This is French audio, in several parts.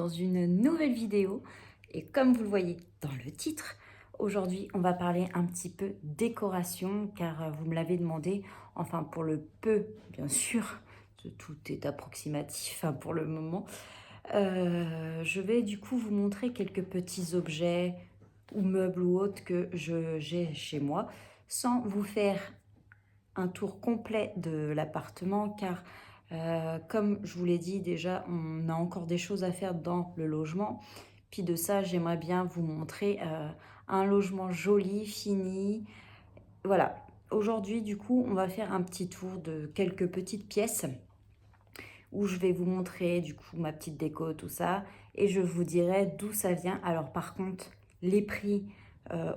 une nouvelle vidéo. Et comme vous le voyez dans le titre, aujourd'hui on va parler un petit peu décoration car vous me l'avez demandé. Enfin pour le peu, bien sûr, tout est approximatif hein, pour le moment. Je vais du coup vous montrer quelques petits objets ou meubles ou autres que j'ai chez moi sans vous faire un tour complet de l'appartement car comme je vous l'ai dit déjà, on a encore des choses à faire dans le logement. Puis de ça, j'aimerais bien vous montrer un logement joli, fini. Voilà, aujourd'hui du coup, on va faire un petit tour de quelques petites pièces où je vais vous montrer du coup ma petite déco, tout ça. Et je vous dirai d'où ça vient. Alors par contre, les prix,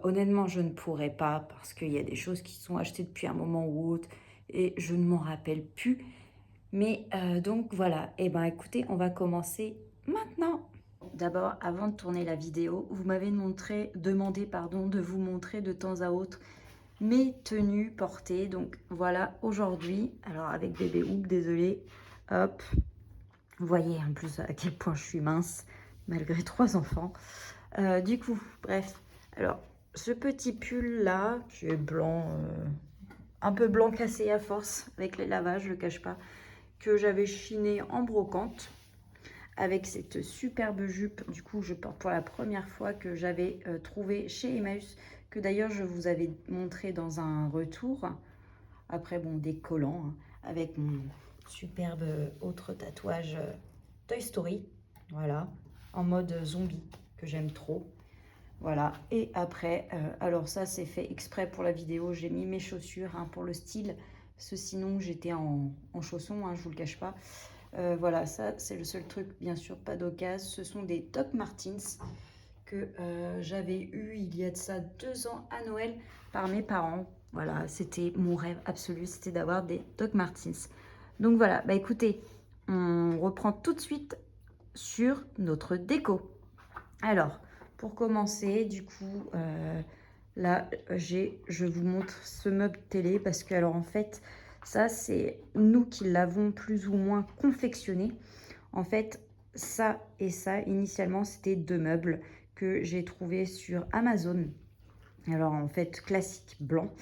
honnêtement, je ne pourrais pas parce qu'il y a des choses qui sont achetées depuis un moment ou autre et je ne m'en rappelle plus. Mais donc voilà, et ben écoutez, on va commencer maintenant. D'abord, avant de tourner la vidéo, vous m'avez demandé de vous montrer de temps à autre mes tenues portées. Donc voilà, aujourd'hui, alors avec bébé Hoop, désolé, hop, vous voyez en plus à quel point je suis mince, malgré 3 enfants. Du coup, bref, alors ce petit pull là, qui est blanc, un peu blanc cassé à force, avec les lavages, je le cache pas, que j'avais chiné en brocante avec cette superbe jupe. Du coup, je porte pour la première fois que j'avais trouvé chez Emmaüs, que d'ailleurs je vous avais montré dans un retour. Après, bon, des collants hein, avec mon superbe autre tatouage Toy Story. Voilà, en mode zombie, que j'aime trop. Voilà, et après, alors ça c'est fait exprès pour la vidéo, j'ai mis mes chaussures hein, pour le style, parce que sinon j'étais en chaussons, hein, je vous le cache pas. Voilà, ça c'est le seul truc, bien sûr, pas d'occasion. Ce sont des Doc Martens que j'avais eu il y a de ça 2 ans à Noël par mes parents. Voilà, c'était mon rêve absolu, c'était d'avoir des Doc Martens. Donc voilà, bah écoutez, on reprend tout de suite sur notre déco. Alors, pour commencer, du coup, là, je vous montre ce meuble télé parce que, alors en fait, ça, c'est nous qui l'avons plus ou moins confectionné. En fait, ça et ça, initialement, c'était 2 meubles que j'ai trouvés sur Amazon. Alors, en fait, classique blanc.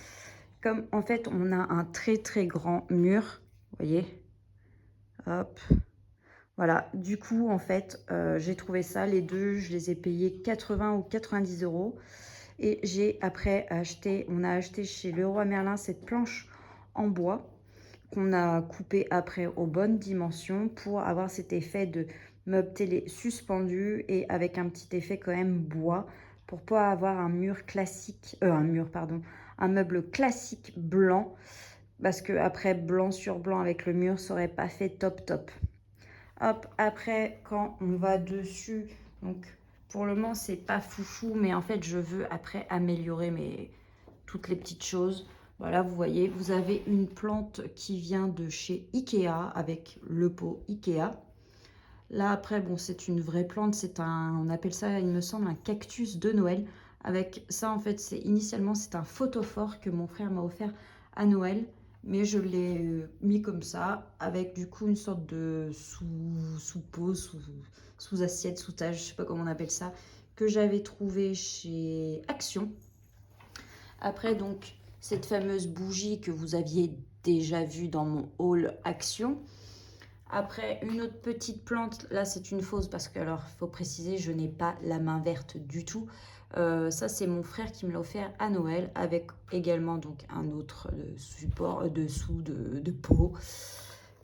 Comme, en fait, on a un très, très grand mur, vous voyez, hop. Voilà, du coup, en fait, j'ai trouvé ça, les deux, je les ai payés 80 ou 90 euros. Et j'ai après acheté, on a acheté chez Leroy Merlin cette planche en bois qu'on a coupée après aux bonnes dimensions pour avoir cet effet de meuble télé suspendu et avec un petit effet quand même bois pour pas avoir un mur classique, un meuble classique blanc parce que après blanc sur blanc avec le mur, ça aurait pas fait top top. Hop, après, quand on va dessus, donc pour le moment, c'est pas foufou, mais en fait, je veux après améliorer toutes les petites choses. Voilà, vous voyez, vous avez une plante qui vient de chez Ikea avec le pot Ikea. Là, après, bon, c'est une vraie plante, on appelle ça, il me semble, un cactus de Noël. Avec ça, en fait, initialement, c'est un photophore que mon frère m'a offert à Noël. Mais je l'ai mis comme ça, avec du coup une sorte de sous-pot, sous-assiette, sous-tage, je sais pas comment on appelle ça, que j'avais trouvé chez Action. Après, donc, cette fameuse bougie que vous aviez déjà vue dans mon haul Action. Après, une autre petite plante, là c'est une fausse parce que, alors, il faut préciser, je n'ai pas la main verte du tout. Ça, c'est mon frère qui me l'a offert à Noël avec également donc un autre support dessous de pot.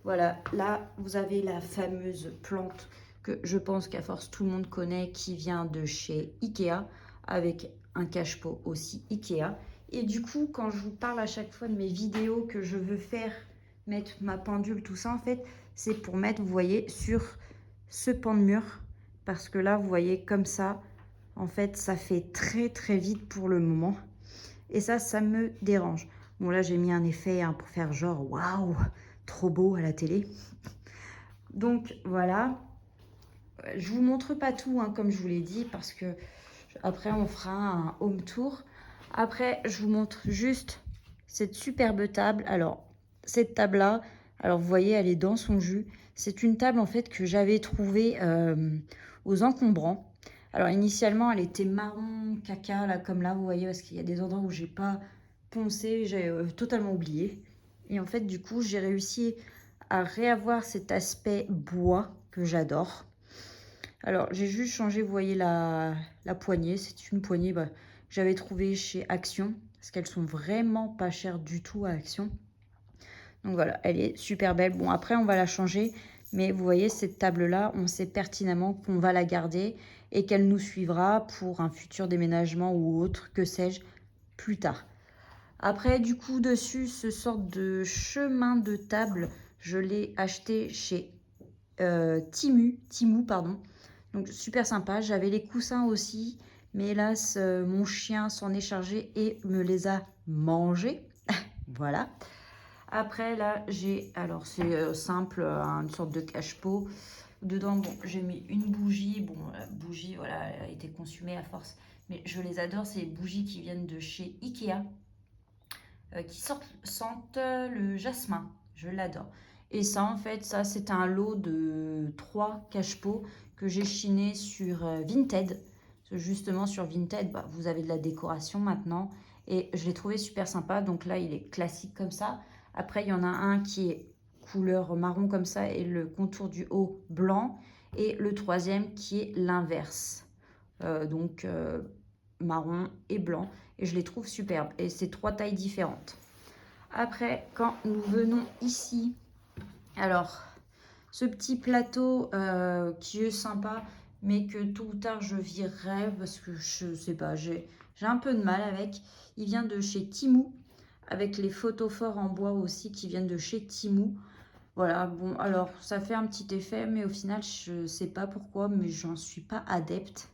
Voilà, là, vous avez la fameuse plante que je pense qu'à force tout le monde connaît qui vient de chez Ikea avec un cache-pot aussi Ikea. Et du coup, quand je vous parle à chaque fois de mes vidéos que je veux faire, mettre ma pendule, tout ça, en fait, c'est pour mettre, vous voyez, sur ce pan de mur. Parce que là, vous voyez, comme ça, en fait, ça fait très, très vite pour le moment. Et ça me dérange. Bon, là, j'ai mis un effet hein, pour faire genre, waouh, trop beau à la télé. Donc, voilà. Je vous montre pas tout, hein, comme je vous l'ai dit, parce que après, on fera un home tour. Après, je vous montre juste cette superbe table. Alors, cette table-là, Alors vous voyez, elle est dans son jus. C'est une table en fait que j'avais trouvée aux encombrants. Alors initialement, elle était marron caca, là comme là, vous voyez, parce qu'il y a des endroits où j'ai pas poncé, j'ai totalement oublié. Et en fait, du coup, j'ai réussi à réavoir cet aspect bois que j'adore. Alors, j'ai juste changé, vous voyez, la poignée. C'est une poignée que j'avais trouvée chez Action, parce qu'elles sont vraiment pas chères du tout à Action. Donc voilà, elle est super belle. Bon, après, on va la changer. Mais vous voyez, cette table-là, on sait pertinemment qu'on va la garder et qu'elle nous suivra pour un futur déménagement ou autre, que sais-je, plus tard. Après, du coup, dessus, ce sort de chemin de table, je l'ai acheté chez Temu, pardon. Donc, super sympa. J'avais les coussins aussi. Mais hélas, mon chien s'en est chargé et me les a mangés. Voilà. Après, là, j'ai... Alors, c'est simple, une sorte de cache-pot. Dedans, bon, j'ai mis une bougie. Bon, la bougie, voilà, elle a été consumée à force. Mais je les adore, c'est les bougies qui viennent de chez Ikea. Qui sentent le jasmin. Je l'adore. Et ça, en fait, ça, c'est un lot de 3 cache-pots que j'ai chiné sur Vinted. Justement, sur Vinted, vous avez de la décoration maintenant. Et je l'ai trouvé super sympa. Donc là, il est classique comme ça. Après, il y en a un qui est couleur marron comme ça et le contour du haut blanc. Et le troisième qui est l'inverse. Donc marron et blanc. Et je les trouve superbes. Et c'est 3 tailles différentes. Après, quand nous venons ici, alors, ce petit plateau qui est sympa, mais que tôt ou tard je virerai parce que je sais pas, j'ai un peu de mal avec. Il vient de chez Temu, avec les photophores en bois aussi qui viennent de chez Temu. Voilà, bon, alors ça fait un petit effet, mais au final, je sais pas pourquoi, mais j'en suis pas adepte.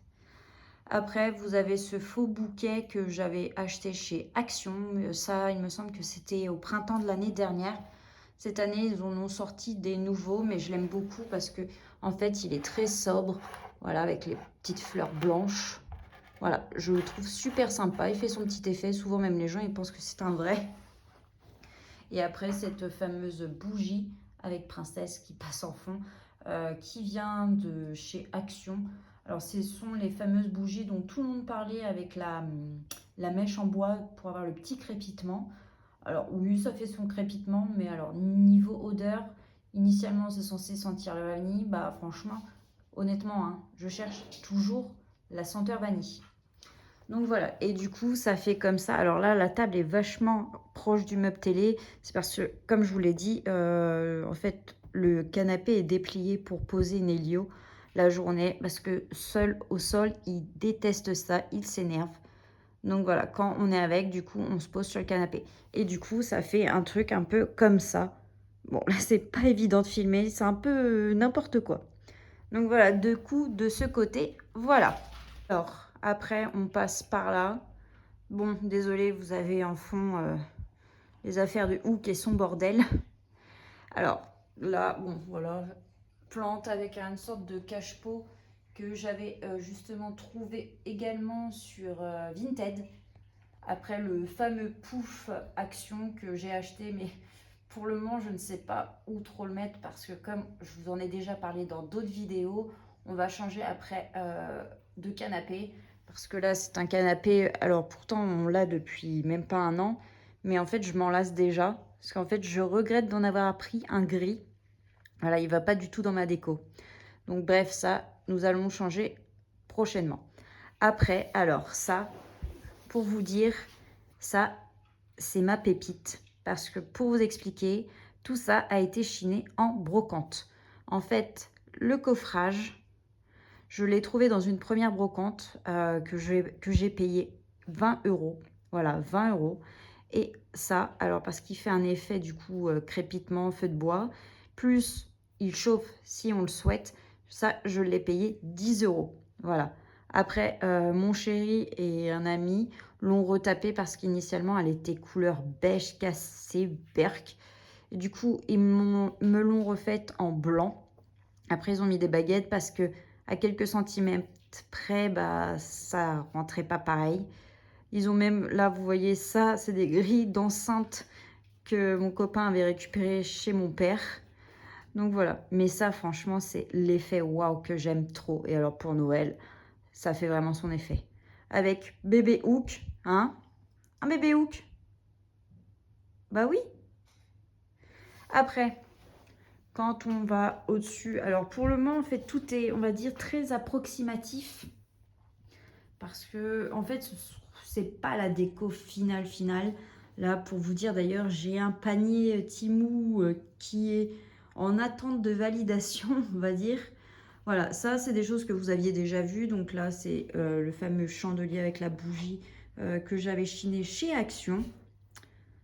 Après, vous avez ce faux bouquet que j'avais acheté chez Action. Ça, il me semble que c'était au printemps de l'année dernière. Cette année, ils en ont sorti des nouveaux, mais je l'aime beaucoup parce que, en fait, il est très sobre. Voilà, avec les petites fleurs blanches. Voilà, je le trouve super sympa. Il fait son petit effet. Souvent, même les gens, ils pensent que c'est un vrai. Et après, cette fameuse bougie avec Princesse qui passe en fond, qui vient de chez Action. Alors, ce sont les fameuses bougies dont tout le monde parlait avec la mèche en bois pour avoir le petit crépitement. Alors, oui, ça fait son crépitement, mais alors, niveau odeur, initialement, c'est censé sentir la vanille. Bah, franchement, honnêtement, hein, je cherche toujours la senteur vanille. Donc voilà, et du coup, ça fait comme ça. Alors là, la table est vachement proche du meuble télé. C'est parce que, comme je vous l'ai dit, en fait, le canapé est déplié pour poser Nélio la journée. Parce que seul au sol, il déteste ça, il s'énerve. Donc voilà, quand on est avec, du coup, on se pose sur le canapé. Et du coup, ça fait un truc un peu comme ça. Bon, là, c'est pas évident de filmer, c'est un peu n'importe quoi. Donc voilà, deux coups de ce côté, voilà. Alors, après, on passe par là. Bon, désolé, vous avez en fond les affaires de Hook et son bordel. Alors, là, bon, voilà, plante avec une sorte de cache-pot que j'avais justement trouvé également sur Vinted. Après le fameux pouf Action que j'ai acheté, mais pour le moment, je ne sais pas où trop le mettre parce que comme je vous en ai déjà parlé dans d'autres vidéos, on va changer après de canapé. Parce que là, c'est un canapé, alors pourtant, on l'a depuis même pas un an, mais en fait, je m'en lasse déjà. Parce qu'en fait, je regrette d'en avoir pris un gris. Voilà, il va pas du tout dans ma déco. Donc bref, ça, nous allons changer prochainement. Après, alors ça, pour vous dire, ça, c'est ma pépite. Parce que pour vous expliquer, tout ça a été chiné en brocante. En fait, le coffrage, je l'ai trouvé dans une première brocante que j'ai payé 20 euros. Voilà, 20 euros. Et ça, alors parce qu'il fait un effet du coup crépitement, feu de bois, plus il chauffe si on le souhaite, ça, je l'ai payé 10 euros. Voilà. Après, mon chéri et un ami l'ont retapé parce qu'initialement, elle était couleur beige cassé, berk. Et du coup, ils me l'ont refaite en blanc. Après, ils ont mis des baguettes parce que à quelques centimètres près, bah, ça rentrait pas pareil. Ils ont même, là, vous voyez ça, c'est des grilles d'enceinte que mon copain avait récupéré chez mon père. Donc voilà, mais ça franchement c'est l'effet waouh que j'aime trop. Et alors pour Noël, ça fait vraiment son effet. Avec bébé Hook, hein? Un bébé Hook? Bah oui. Après, quand on va au-dessus, alors pour le moment en fait tout est, on va dire, très approximatif. Parce que en fait c'est pas la déco finale. Là pour vous dire d'ailleurs, j'ai un panier Temu qui est en attente de validation, on va dire. Voilà, ça c'est des choses que vous aviez déjà vues. Donc là c'est le fameux chandelier avec la bougie que j'avais chiné chez Action.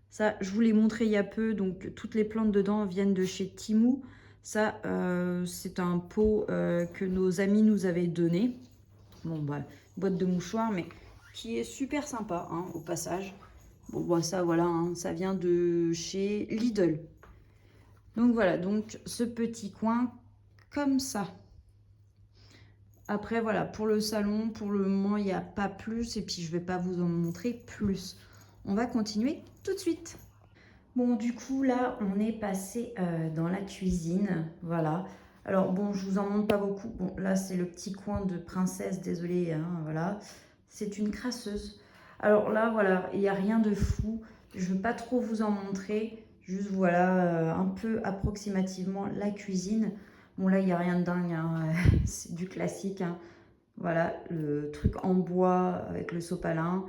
Ça je vous l'ai montré il y a peu, donc toutes les plantes dedans viennent de chez Temu. Ça c'est un pot que nos amis nous avaient donné. Bon bah, boîte de mouchoirs, mais qui est super sympa hein, au passage. Bon bah ça voilà, hein, ça vient de chez Lidl. Donc voilà, donc ce petit coin comme ça. Après voilà, pour le salon, pour le moment il n'y a pas plus, et puis je vais pas vous en montrer plus. On va continuer tout de suite. Bon du coup là on est passé dans la cuisine, voilà. Alors bon, je vous en montre pas beaucoup. Bon là c'est le petit coin de princesse, désolée, hein, voilà. C'est une crasseuse. Alors là voilà, il n'y a rien de fou. Je veux pas trop vous en montrer. Juste voilà, un peu approximativement la cuisine. Bon là il n'y a rien de dingue, hein. C'est du classique, hein. Voilà, le truc en bois avec le sopalin.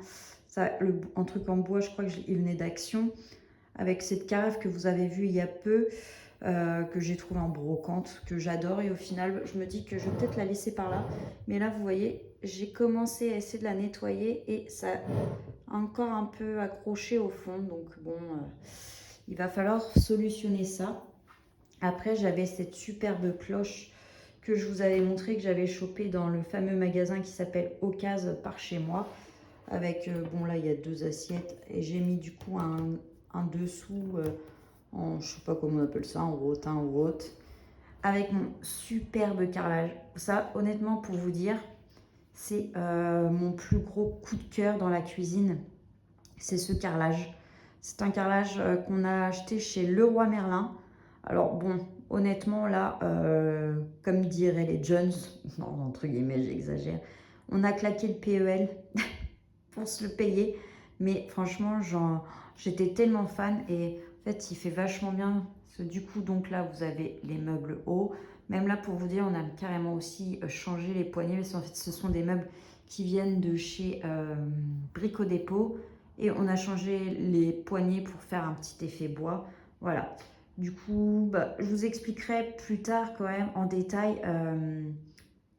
Ça, en truc en bois, je crois qu'il venait d'Action. Avec cette carafe que vous avez vue il y a peu, que j'ai trouvée en brocante, que j'adore. Et au final, je me dis que je vais peut-être la laisser par là. Mais là, vous voyez, j'ai commencé à essayer de la nettoyer et ça a encore un peu accroché au fond. Donc bon, il va falloir solutionner ça. Après, j'avais cette superbe cloche que je vous avais montré, que j'avais chopée dans le fameux magasin qui s'appelle Ocase par chez moi. Avec, bon là, il y a 2 assiettes. Et j'ai mis du coup un dessous en, je sais pas comment on appelle ça, en rotin ou autre, avec mon superbe carrelage. Ça, honnêtement, pour vous dire, c'est mon plus gros coup de cœur dans la cuisine, c'est ce carrelage. C'est un carrelage qu'on a acheté chez Leroy Merlin. Alors bon, honnêtement là, comme diraient les Jones, non, entre guillemets j'exagère, on a claqué le PEL pour se le payer. Mais franchement, j'étais tellement fan et en fait, il fait vachement bien. Parce que du coup, donc là, vous avez les meubles hauts. Même là, pour vous dire, on a carrément aussi changé les poignées. Parce qu'en fait, ce sont des meubles qui viennent de chez Brico Dépôt. Et on a changé les poignées pour faire un petit effet bois. Voilà. Du coup, bah, je vous expliquerai plus tard quand même en détail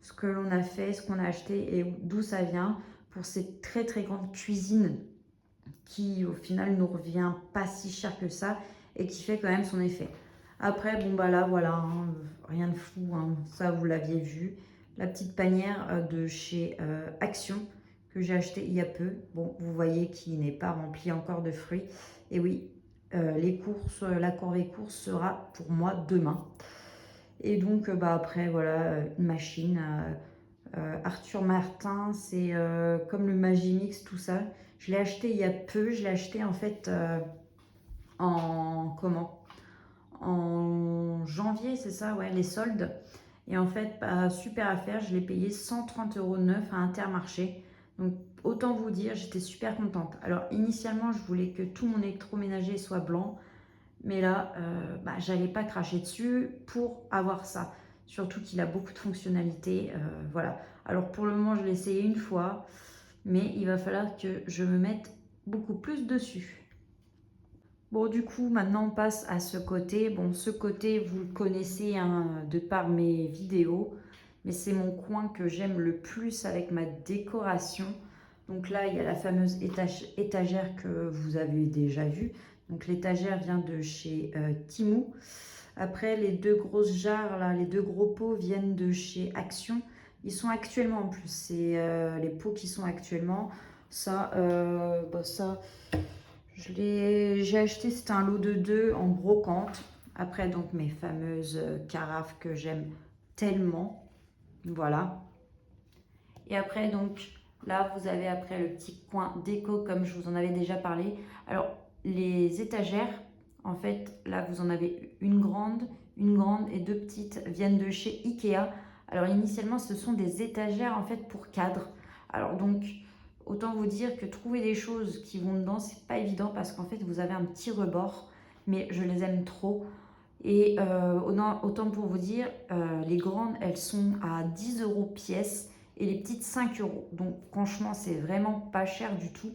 ce que l'on a fait, ce qu'on a acheté et d'où ça vient pour cette très très grande cuisine qui au final nous revient pas si cher que ça et qui fait quand même son effet. Après bon bah là voilà, hein, rien de fou, hein, ça vous l'aviez vu. La petite panière de chez Action que j'ai acheté il y a peu. Bon vous voyez qui n'est pas remplie encore de fruits. Et oui, les courses, la corvée course sera pour moi demain. Et donc bah après voilà, une machine. Arthur Martin, c'est comme le Magimix, tout ça. Je l'ai acheté il y a peu. Je l'ai acheté en fait en comment? En janvier, c'est ça, ouais, les soldes. Et en fait, bah, super affaire. Je l'ai payé 130 € neuf à Intermarché. Donc autant vous dire, j'étais super contente. Alors initialement, je voulais que tout mon électroménager soit blanc. Mais là, bah, j'allais pas cracher dessus pour avoir ça. Surtout qu'il a beaucoup de fonctionnalités. Voilà. Alors pour le moment, je l'ai essayé une fois. Mais il va falloir que je me mette beaucoup plus dessus. Bon, du coup, maintenant on passe à ce côté. Bon, ce côté, vous le connaissez hein, de par mes vidéos. Mais c'est mon coin que j'aime le plus avec ma décoration. Donc là, il y a la fameuse étagère que vous avez déjà vue. Donc l'étagère vient de chez Temu. Après, les 2 grosses jarres, là, les 2 gros pots viennent de chez Action. Ils sont actuellement en plus. C'est les pots qui sont actuellement. Ça, bah ça j'ai acheté, c'était un lot de 2 en brocante. Après, donc mes fameuses carafes que j'aime tellement. Voilà. Et après, donc, là, vous avez après le petit coin déco, comme je vous en avais déjà parlé. Alors, les étagères, En fait, là, vous en avez une grande et deux petites, viennent de chez Ikea. Alors, initialement, ce sont des étagères, en fait, pour cadre. Alors, donc, autant vous dire que trouver des choses qui vont dedans, c'est pas évident parce qu'en fait, vous avez un petit rebord. Mais je les aime trop. Et autant pour vous dire, les grandes, elles sont à 10 € pièce et les petites 5 €. Donc, franchement, c'est vraiment pas cher du tout.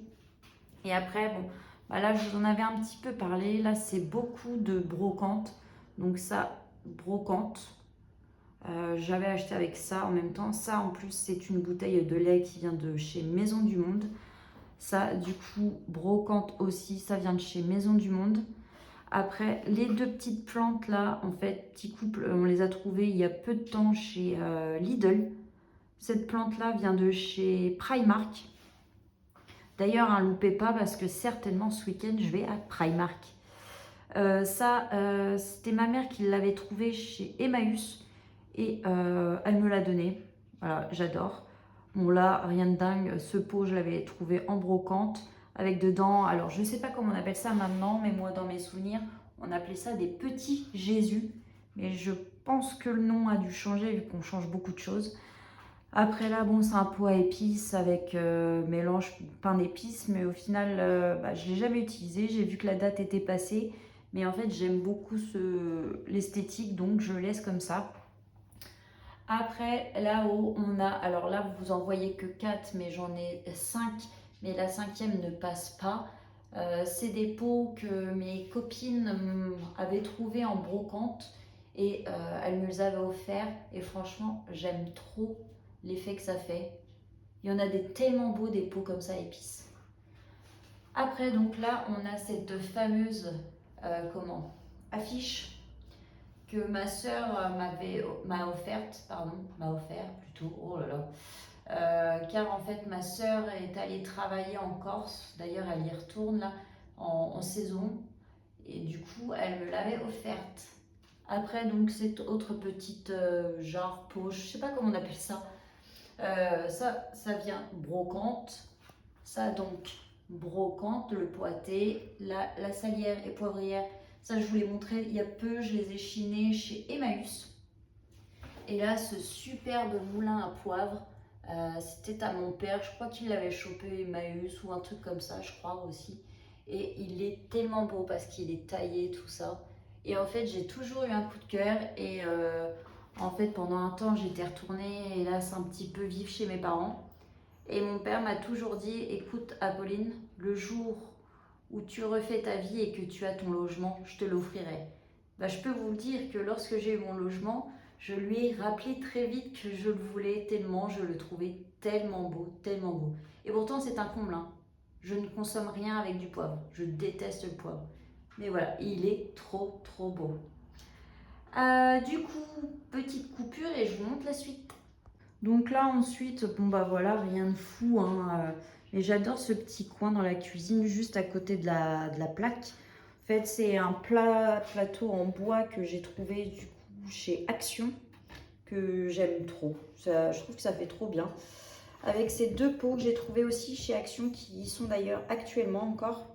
Et après, bon, bah là, je vous en avais un petit peu parlé. Là, c'est beaucoup de brocante. Donc ça, brocante. J'avais acheté avec ça en même temps. Ça, en plus, c'est une bouteille de lait qui vient de chez Maison du Monde. Ça, du coup, brocante aussi, ça vient de chez Maison du Monde. Après, les deux petites plantes là, en fait, petit couple, on les a trouvées il y a peu de temps chez Lidl. Cette plante là vient de chez Primark. D'ailleurs, hein, loupez pas parce que certainement ce week-end, je vais à Primark. C'était ma mère qui l'avait trouvé chez Emmaüs et elle me l'a donné. Voilà, j'adore. Bon là, rien de dingue. Ce pot, je l'avais trouvé en brocante avec dedans. Alors, je ne sais pas comment on appelle ça maintenant, mais moi, dans mes souvenirs, on appelait ça des petits Jésus. Mais je pense que le nom a dû changer vu qu'on change beaucoup de choses. Après là, bon, c'est un pot à épices avec mélange pain d'épices, mais au final, je ne l'ai jamais utilisé. J'ai vu que la date était passée, mais en fait, j'aime beaucoup l'esthétique, donc je le laisse comme ça. Après, là-haut, on a, alors là, vous en voyez que 4, mais j'en ai 5, mais la cinquième ne passe pas. C'est des pots que mes copines avaient trouvés en brocante et elles me les avaient offerts. Et franchement, j'aime trop l'effet que ça fait. Il y en a des tellement beaux des pots comme ça épices. Après, donc là, on a cette fameuse affiche que ma sœur m'a offert plutôt, oh là là. Car en fait, ma sœur est allée travailler en Corse. D'ailleurs, elle y retourne là en saison. Et du coup, elle me l'avait offerte. Après, donc, cette autre petite genre poche, je sais pas comment on appelle ça. Ça vient brocante. Ça, donc, brocante, le poité, la salière et poivrière. Ça, je vous l'ai montré il y a peu. Je les ai chinés chez Emmaüs. Et là, ce superbe moulin à poivre, c'était à mon père. Je crois qu'il l'avait chopé Emmaüs ou un truc comme ça, je crois aussi. Et il est tellement beau parce qu'il est taillé, tout ça. Et en fait, j'ai toujours eu un coup de cœur. Et en fait, pendant un temps, j'étais retournée, hélas, un petit peu vivre chez mes parents. Et mon père m'a toujours dit, écoute, Apolline, le jour où tu refais ta vie et que tu as ton logement, je te l'offrirai. Je peux vous dire que lorsque j'ai eu mon logement, je lui ai rappelé très vite que je le voulais tellement, je le trouvais tellement beau, tellement beau. Et pourtant, c'est un comble, hein. Je ne consomme rien avec du poivre. Je déteste le poivre. Mais voilà, il est trop, trop beau. Du coup, petite coupure et je vous montre la suite. Donc là, ensuite, bon bah voilà, rien de fou, hein. Mais j'adore ce petit coin dans la cuisine, juste à côté de la plaque. En fait, c'est un plateau en bois que j'ai trouvé du coup chez Action, que j'aime trop. Je trouve que ça fait trop bien. Avec ces deux pots que j'ai trouvé aussi chez Action, qui y sont d'ailleurs actuellement encore.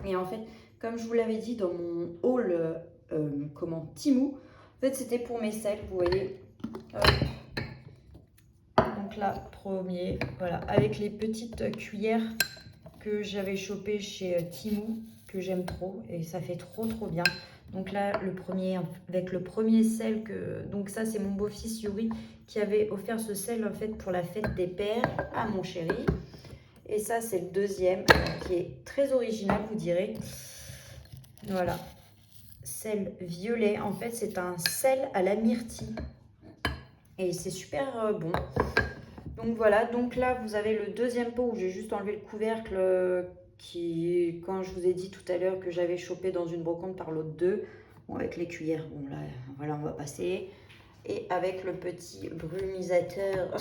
Et en fait, comme je vous l'avais dit dans mon haul, Temu, en fait, c'était pour mes sels, vous voyez. Donc là, premier, voilà, avec les petites cuillères que j'avais chopées chez Temu, que j'aime trop, et ça fait trop trop bien. Donc là, le premier, avec le premier sel donc ça c'est mon beau-fils Yuri qui avait offert ce sel en fait pour la fête des pères à mon chéri. Et ça c'est le deuxième, qui est très original, vous direz. Voilà, sel violet, en fait c'est un sel à la myrtille. Et c'est super bon. Donc voilà, donc là vous avez le deuxième pot où j'ai juste enlevé le couvercle qui, quand je vous ai dit tout à l'heure que j'avais chopé dans une brocante par l'autre deux, bon, avec les cuillères, bon là voilà, on va passer. Et avec le petit brumisateur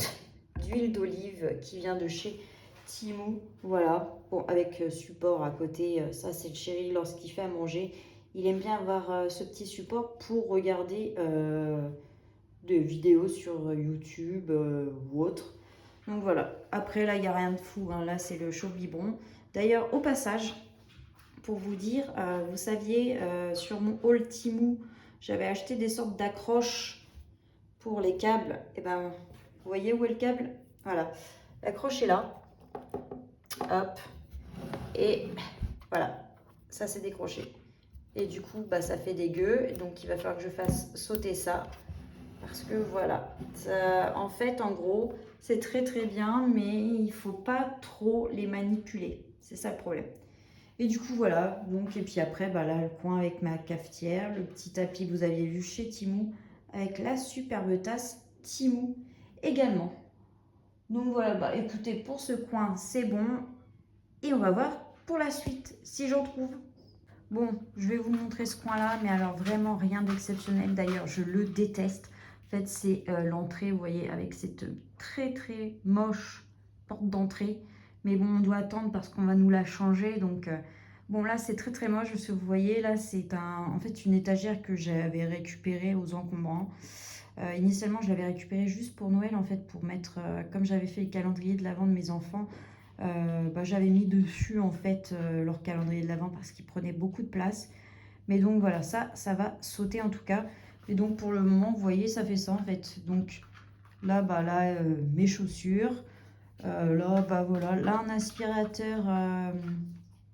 d'huile d'olive qui vient de chez Temu, voilà, bon, avec support à côté, ça c'est le chéri lorsqu'il fait à manger, il aime bien avoir ce petit support pour regarder des vidéos sur YouTube ou autre. Donc voilà, après là il n'y a rien de fou, hein. Là c'est le chaud biberon. D'ailleurs au passage, pour vous dire, vous saviez, sur mon haul Temu, j'avais acheté des sortes d'accroches pour les câbles. Et ben, vous voyez où est le câble? Voilà, l'accroche est là. Hop, et voilà, ça c'est décroché. Et du coup, bah, ça fait des gueux, donc il va falloir que je fasse sauter ça. Parce que voilà, ça, en fait, en gros, c'est très très bien, mais il ne faut pas trop les manipuler. C'est ça le problème. Et du coup, voilà. Donc, et puis après, bah, là, le coin avec ma cafetière, le petit tapis que vous aviez vu chez Temu, avec la superbe tasse Temu également. Donc voilà, bah écoutez, pour ce coin, c'est bon. Et on va voir pour la suite, si j'en trouve. Bon, je vais vous montrer ce coin-là, mais alors vraiment rien d'exceptionnel. D'ailleurs, je le déteste. En fait, c'est l'entrée, vous voyez, avec cette très très moche porte d'entrée. Mais bon, on doit attendre parce qu'on va nous la changer. Donc, bon, là, c'est très très moche. Parce que vous voyez, là, c'est en fait une étagère que j'avais récupérée aux encombrants. Initialement, je l'avais récupérée juste pour Noël, en fait, pour mettre, comme j'avais fait le calendrier de l'Avent de mes enfants, bah, j'avais mis dessus en fait leur calendrier de l'Avent parce qu'il prenait beaucoup de place. Mais donc voilà, ça va sauter en tout cas. Et donc pour le moment, vous voyez, ça fait ça en fait. Donc là, bah là, mes chaussures. Là, bah voilà, là un aspirateur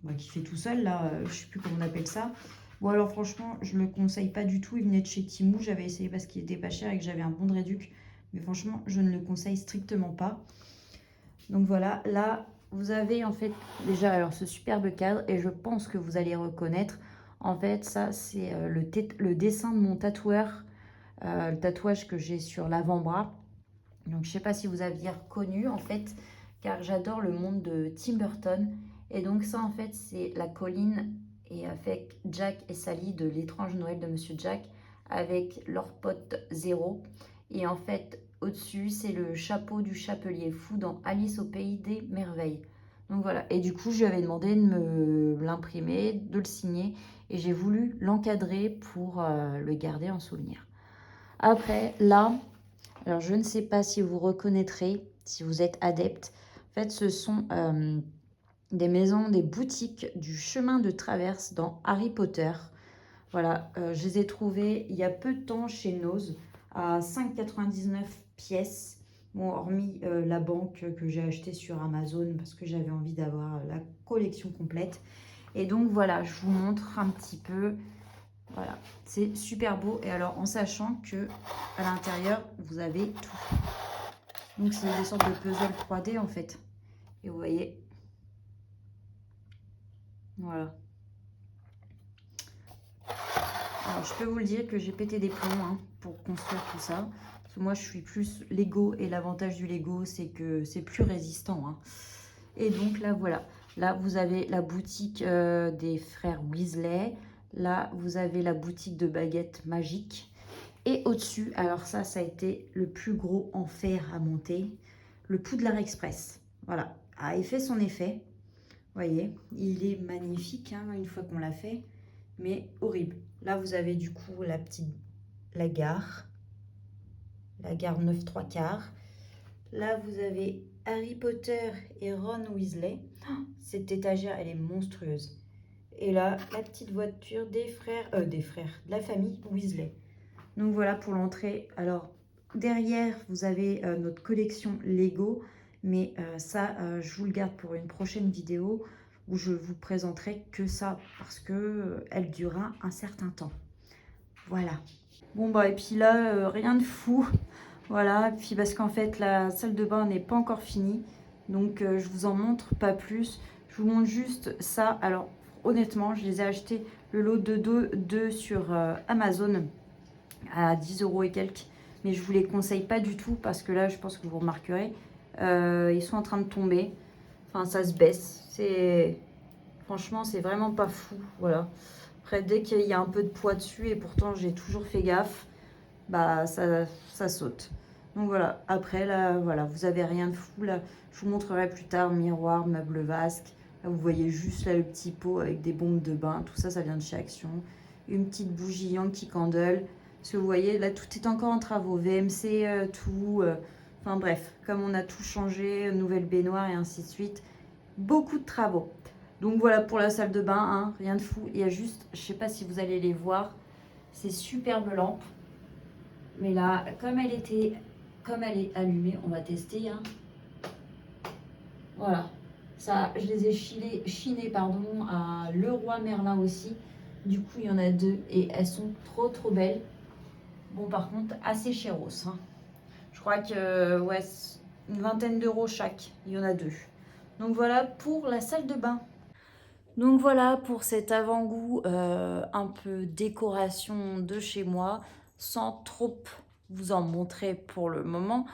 bah, qui fait tout seul, là, je sais plus comment on appelle ça. Bon alors franchement, je le conseille pas du tout. Il venait de chez Temu, j'avais essayé parce qu'il était pas cher et que j'avais un bon de réduc. Mais franchement, je ne le conseille strictement pas. Donc voilà, là, vous avez en fait déjà alors ce superbe cadre et je pense que vous allez reconnaître. En fait, ça, c'est le dessin de mon tatoueur, le tatouage que j'ai sur l'avant-bras. Donc, je ne sais pas si vous aviez reconnu en fait, car j'adore le monde de Tim Burton. Et donc, ça, en fait, c'est la colline et avec Jack et Sally de l'étrange Noël de Monsieur Jack avec leur pote Zéro. Et en fait, au-dessus, c'est le chapeau du chapelier fou dans Alice au pays des merveilles. Donc voilà, et du coup, je lui avais demandé de me l'imprimer, de le signer, et j'ai voulu l'encadrer pour le garder en souvenir. Après, là, alors je ne sais pas si vous reconnaîtrez, si vous êtes adepte. En fait, ce sont des maisons, des boutiques du chemin de traverse dans Harry Potter. Voilà, je les ai trouvées il y a peu de temps chez Nose à 5,99 pièces. Bon, hormis la banque que j'ai achetée sur Amazon parce que j'avais envie d'avoir la collection complète. Et donc voilà, je vous montre un petit peu. Voilà, c'est super beau. Et alors en sachant que à l'intérieur, vous avez tout. Donc c'est des sortes de puzzles 3D en fait. Et vous voyez. Voilà. Alors, je peux vous le dire que j'ai pété des plombs hein, pour construire tout ça. Parce que moi, je suis plus Lego et l'avantage du Lego, c'est que c'est plus résistant. Hein. Et donc là, voilà. Là, vous avez la boutique des frères Weasley. Là, vous avez la boutique de baguettes magiques. Et au-dessus, alors ça a été le plus gros enfer à monter. Le Poudlard Express. Voilà. Ah, il fait son effet. Vous voyez, il est magnifique hein, une fois qu'on l'a fait, mais horrible. Là, vous avez du coup la gare 9 3 quarts. Là, vous avez Harry Potter et Ron Weasley. Oh, cette étagère, elle est monstrueuse. Et là, la petite voiture de la famille Weasley. Donc voilà pour l'entrée. Alors, derrière, vous avez notre collection Lego. Mais ça, je vous le garde pour une prochaine vidéo où je vous présenterai que ça parce que elle durera un certain temps. Voilà. Bon, bah, et puis là, rien de fou. Voilà. Puis parce qu'en fait, la salle de bain n'est pas encore finie. Donc, je vous en montre pas plus. Je vous montre juste ça. Alors, honnêtement, je les ai achetés le lot de deux sur Amazon à 10 € et quelques. Mais je ne vous les conseille pas du tout parce que là, je pense que vous remarquerez, ils sont en train de tomber. Enfin, ça se baisse. Franchement, c'est vraiment pas fou. Voilà. Après, dès qu'il y a un peu de poids dessus, et pourtant j'ai toujours fait gaffe, bah ça saute. Donc voilà. Après, là, voilà, vous avez rien de fou. Là, je vous montrerai plus tard miroir, meuble vasque. Là, vous voyez juste là le petit pot avec des bombes de bain. Tout ça, ça vient de chez Action. Une petite bougie Yankee Candle. Parce que vous voyez, là, tout est encore en travaux. VMC, tout. Enfin bref, comme on a tout changé, nouvelle baignoire et ainsi de suite. Beaucoup de travaux. Donc voilà pour la salle de bain, hein, rien de fou. Il y a juste, je sais pas si vous allez les voir, ces superbes lampes. Mais là, comme elle est allumée, on va tester, hein. Voilà, ça, je les ai chinées pardon, à Leroy Merlin aussi. Du coup, il y en a deux et elles sont trop belles. Bon, par contre, assez chéros, hein. Je crois que, ouais, une vingtaine d'euros chaque. Il y en a deux. Donc voilà pour la salle de bain. Donc voilà pour cet avant-goût un peu décoration de chez moi, sans trop vous en montrer pour le moment.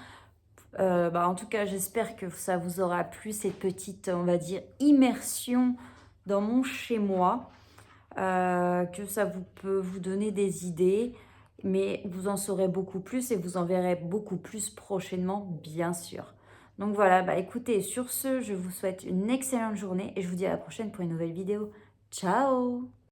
En tout cas, j'espère que ça vous aura plu, cette petite, on va dire, immersion dans mon chez-moi, que ça peut vous donner des idées, mais vous en saurez beaucoup plus et vous en verrez beaucoup plus prochainement, bien sûr. Donc voilà, écoutez, sur ce, je vous souhaite une excellente journée et je vous dis à la prochaine pour une nouvelle vidéo. Ciao!